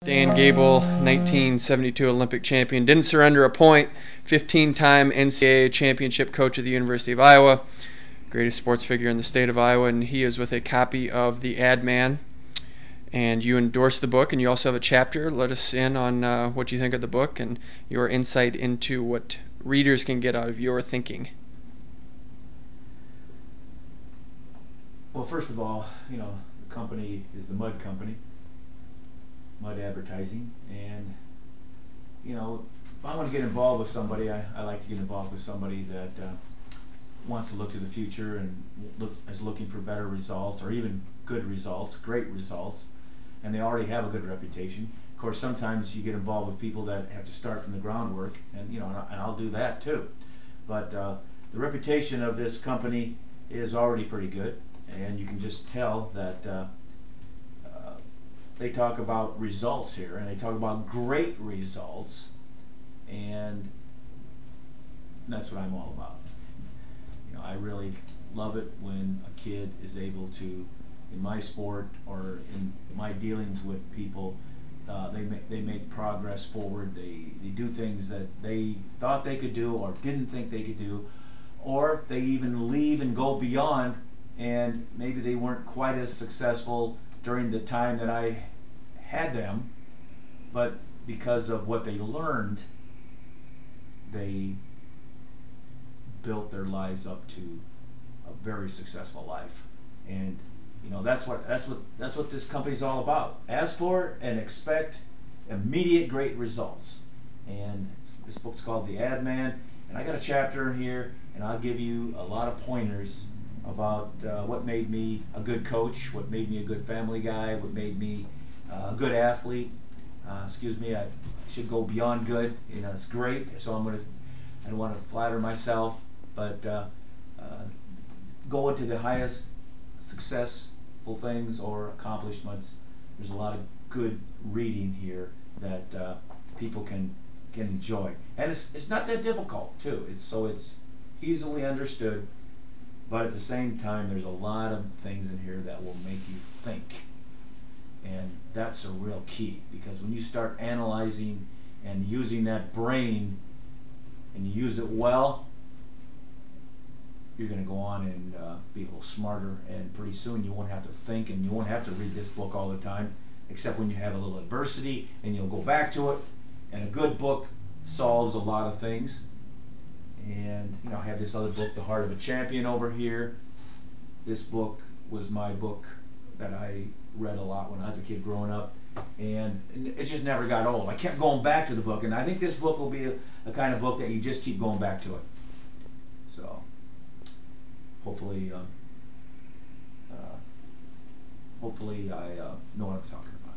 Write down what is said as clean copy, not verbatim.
Dan Gable, 1972 Olympic champion, didn't surrender a point, 15-time NCAA championship coach of the University of Iowa, greatest sports figure in the state of Iowa, and he is with a copy of The Ad Man. And you endorse the book, and you also have a chapter. Let us in on what you think of the book and your insight into what readers can get out of your thinking. Well, first of all, the company is the Mud Company, Mud Advertising, and if I want to get involved with somebody, I like to get involved with somebody that wants to look to the future and is looking for better results, or even good results, great results, and they already have a good reputation. Of course, sometimes you get involved with people that have to start from the groundwork, and and I'll do that too. But the reputation of this company is already pretty good, and you can just tell that they talk about results here, and they talk about great results, and that's what I'm all about. I really love it when a kid is able to, in my sport or in my dealings with people, they make progress forward. They do things that they thought they could do or didn't think they could do, or they even leave and go beyond, and maybe they weren't quite as successful during the time that I had them, but because of what they learned, they built their lives up to a very successful life. And that's what this company's all about. Ask for and expect immediate great results. And this book's called The Ad Man, and I got a chapter in here, and I'll give you a lot of pointers about what made me a good coach, what made me a good family guy, what made me a good athlete. I should go beyond good. It's great. So I don't want to flatter myself, but go into the highest successful things or accomplishments. There's a lot of good reading here that people can enjoy, and it's not that difficult too. It's easily understood, but at the same time, there's a lot of things in here that will make you think, and that's a real key, because when you start analyzing and using that brain, and you use it well, you're going to go on and be a little smarter, and pretty soon you won't have to think, and you won't have to read this book all the time, except when you have a little adversity, and you'll go back to it. And a good book solves a lot of things. And I have this other book, The Heart of a Champion, over here. This book was my book that I read a lot when I was a kid growing up, and it just never got old. I kept going back to the book, and I think this book will be a kind of book that you just keep going back to it. So hopefully I know what I'm talking about.